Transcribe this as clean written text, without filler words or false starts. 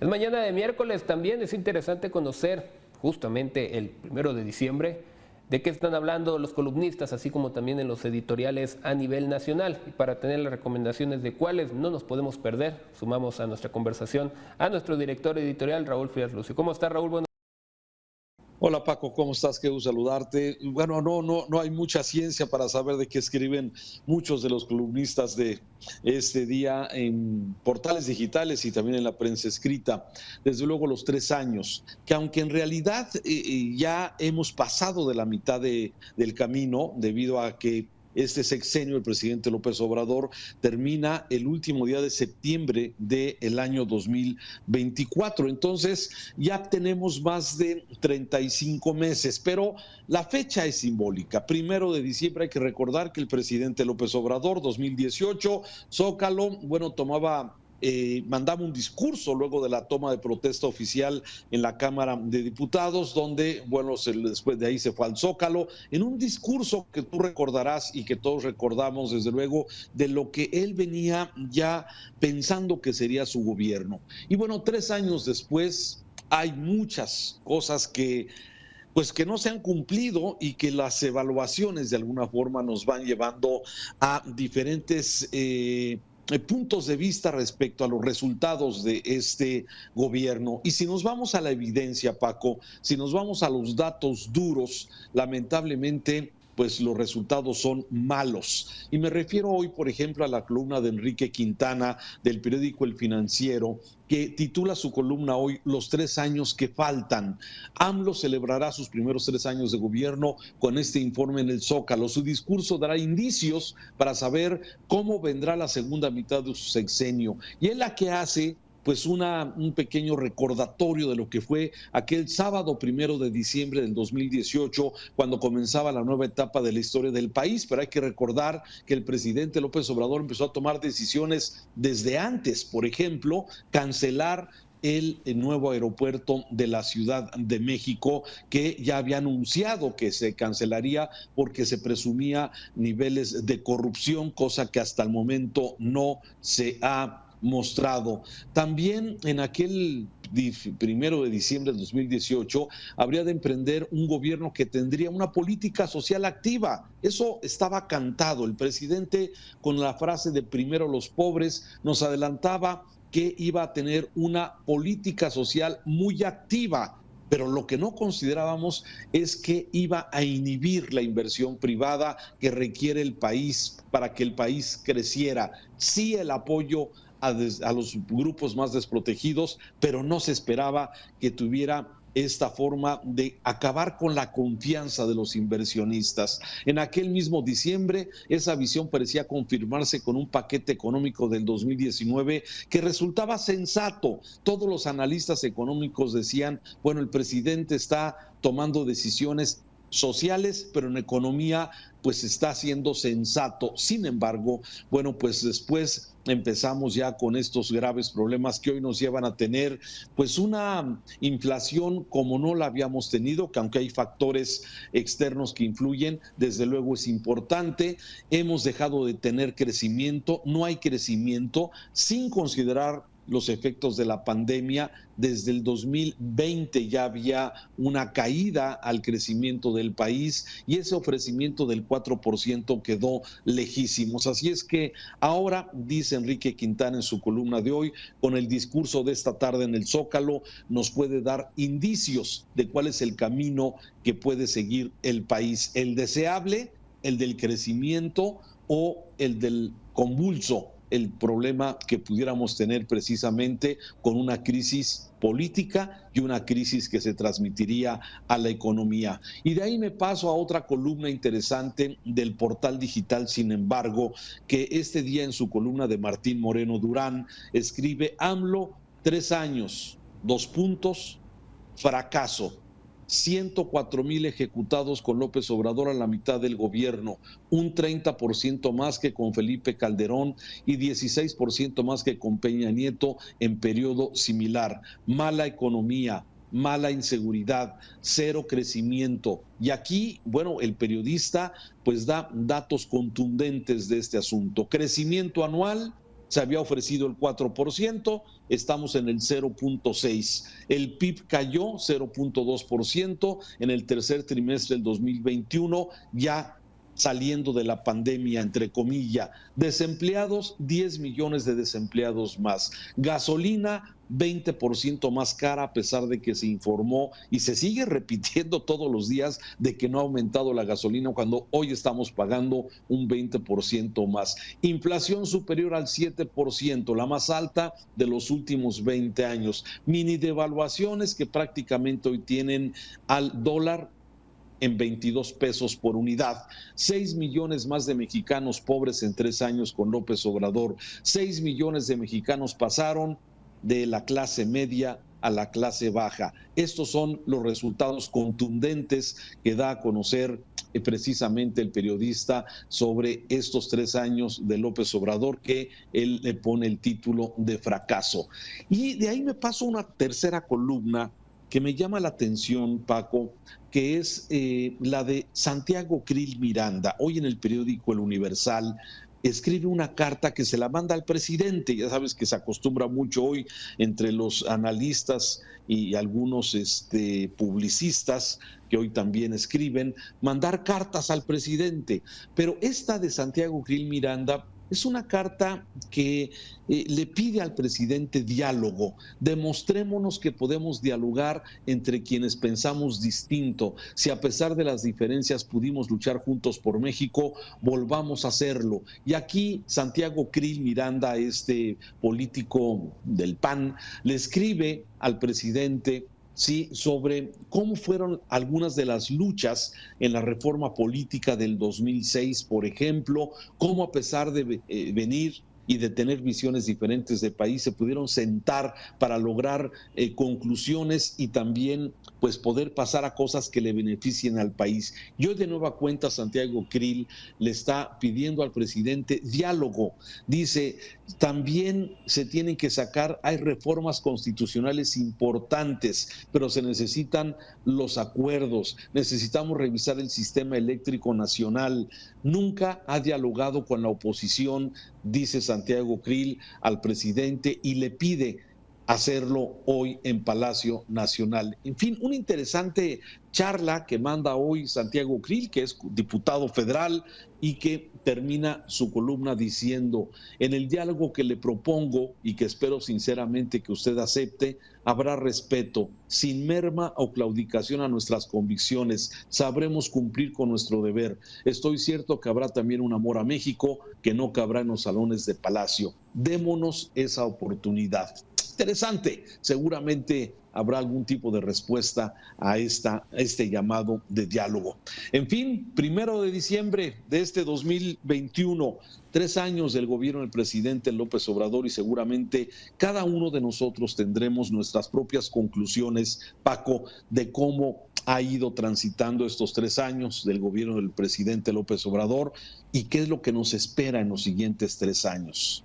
Es mañana de miércoles, también es interesante conocer justamente el 1 de diciembre de qué están hablando los columnistas, así como también en los editoriales a nivel nacional. Y para tener las recomendaciones de cuáles no nos podemos perder, sumamos a nuestra conversación a nuestro director editorial, Raúl Frías Lucio. ¿Cómo está, Raúl? Bueno. Hola Paco, ¿cómo estás? Qué gusto saludarte. Bueno, no hay mucha ciencia para saber de qué escriben muchos de los columnistas de este día en portales digitales y también en la prensa escrita. Desde luego los 3 años, que aunque en realidad ya hemos pasado de la mitad del camino debido a que este sexenio, el presidente López Obrador, termina el último día de septiembre del año 2024. Entonces, ya tenemos más de 35 meses, pero la fecha es simbólica. 1 de diciembre, hay que recordar que el presidente López Obrador, 2018, Zócalo, bueno, mandaba un discurso luego de la toma de protesta oficial en la Cámara de Diputados, donde, bueno, después de ahí se fue al Zócalo, en un discurso que tú recordarás y que todos recordamos, desde luego, de lo que él venía ya pensando que sería su gobierno. Y bueno, 3 años después hay muchas cosas que no se han cumplido y que las evaluaciones de alguna forma nos van llevando a diferentes puntos de vista respecto a los resultados de este gobierno. Y si nos vamos a la evidencia, Paco, si nos vamos a los datos duros, lamentablemente pues los resultados son malos. Y me refiero hoy, por ejemplo, a la columna de Enrique Quintana del periódico El Financiero, que titula su columna hoy Los 3 años que faltan. AMLO celebrará sus primeros 3 años de gobierno con este informe en el Zócalo. Su discurso dará indicios para saber cómo vendrá la segunda mitad de su sexenio. Y es la que hace pues un pequeño recordatorio de lo que fue aquel sábado 1 de diciembre del 2018, cuando comenzaba la nueva etapa de la historia del país. Pero hay que recordar que el presidente López Obrador empezó a tomar decisiones desde antes, por ejemplo, cancelar el nuevo aeropuerto de la Ciudad de México, que ya había anunciado que se cancelaría porque se presumía niveles de corrupción, cosa que hasta el momento no se ha mostrado. También en aquel 1 de diciembre del 2018 habría de emprender un gobierno que tendría una política social activa. Eso estaba cantado. El presidente, con la frase de primero los pobres, nos adelantaba que iba a tener una política social muy activa. Pero lo que no considerábamos es que iba a inhibir la inversión privada que requiere el país para que el país creciera. Sí, el apoyo a los grupos más desprotegidos, pero no se esperaba que tuviera esta forma de acabar con la confianza de los inversionistas. En aquel mismo diciembre, esa visión parecía confirmarse con un paquete económico del 2019 que resultaba sensato. Todos los analistas económicos decían, bueno, el presidente está tomando decisiones sociales, pero en economía pues está siendo sensato. Sin embargo, bueno, pues después empezamos ya con estos graves problemas que hoy nos llevan a tener pues una inflación como no la habíamos tenido, que aunque hay factores externos que influyen, desde luego es importante. Hemos dejado de tener crecimiento, no hay crecimiento, sin considerar los efectos de la pandemia. Desde el 2020 ya había una caída al crecimiento del país y ese ofrecimiento del 4% quedó lejísimos. Así es que ahora, dice Enrique Quintana en su columna de hoy, con el discurso de esta tarde en el Zócalo, nos puede dar indicios de cuál es el camino que puede seguir el país, el deseable, el del crecimiento o el del convulso, el problema que pudiéramos tener precisamente con una crisis política y una crisis que se transmitiría a la economía. Y de ahí me paso a otra columna interesante del portal digital, sin embargo, que este día en su columna de Martín Moreno Durán escribe: AMLO, 3 años, fracaso. 104,000 ejecutados con López Obrador a la mitad del gobierno, un 30% más que con Felipe Calderón y 16% más que con Peña Nieto en periodo similar. Mala economía, mala inseguridad, cero crecimiento. Y aquí, bueno, el periodista pues da datos contundentes de este asunto. Crecimiento anual se había ofrecido el 4%, estamos en el 0.6%. El PIB cayó 0.2% en el tercer trimestre del 2021, ya saliendo de la pandemia, entre comillas. Desempleados, 10 millones de desempleados más. Gasolina, 20% más cara, a pesar de que se informó y se sigue repitiendo todos los días de que no ha aumentado la gasolina, cuando hoy estamos pagando un 20% más. Inflación superior al 7%, la más alta de los últimos 20 años. Mini devaluaciones que prácticamente hoy tienen al dólar en 22 pesos por unidad. 6 millones más de mexicanos pobres en 3 años con López Obrador. 6 millones de mexicanos pasaron de la clase media a la clase baja. Estos son los resultados contundentes que da a conocer precisamente el periodista sobre estos 3 años de López Obrador, que él le pone el título de fracaso. Y de ahí me paso a una tercera columna que me llama la atención, Paco, que es la de Santiago Krill Miranda. Hoy en el periódico El Universal escribe una carta que se la manda al presidente. Ya sabes que se acostumbra mucho hoy entre los analistas y algunos publicistas que hoy también escriben, mandar cartas al presidente. Pero esta de Santiago Krill Miranda es una carta que le pide al presidente diálogo. Demostrémonos que podemos dialogar entre quienes pensamos distinto. Si a pesar de las diferencias pudimos luchar juntos por México, volvamos a hacerlo. Y aquí Santiago Krill Miranda, este político del PAN, le escribe al presidente, sí, sobre cómo fueron algunas de las luchas en la reforma política del 2006, por ejemplo, cómo a pesar de venir y de tener visiones diferentes de país, se pudieron sentar para lograr conclusiones y también pues poder pasar a cosas que le beneficien al país. Y hoy de nueva cuenta Santiago Krill le está pidiendo al presidente diálogo. Dice, también se tienen que sacar, hay reformas constitucionales importantes, pero se necesitan los acuerdos, necesitamos revisar el sistema eléctrico nacional. Nunca ha dialogado con la oposición, dice Santiago Krill al presidente, y le pide hacerlo hoy en Palacio Nacional. En fin, una interesante charla que manda hoy Santiago Krill, que es diputado federal y que termina su columna diciendo: en el diálogo que le propongo y que espero sinceramente que usted acepte, habrá respeto, sin merma o claudicación a nuestras convicciones. Sabremos cumplir con nuestro deber. Estoy cierto que habrá también un amor a México que no cabrá en los salones de Palacio. Démonos esa oportunidad. Interesante, seguramente habrá algún tipo de respuesta a este llamado de diálogo. En fin, 1 de diciembre de este 2021, 3 años del gobierno del presidente López Obrador, y seguramente cada uno de nosotros tendremos nuestras propias conclusiones, Paco, de cómo ha ido transitando estos 3 años del gobierno del presidente López Obrador y qué es lo que nos espera en los siguientes 3 años.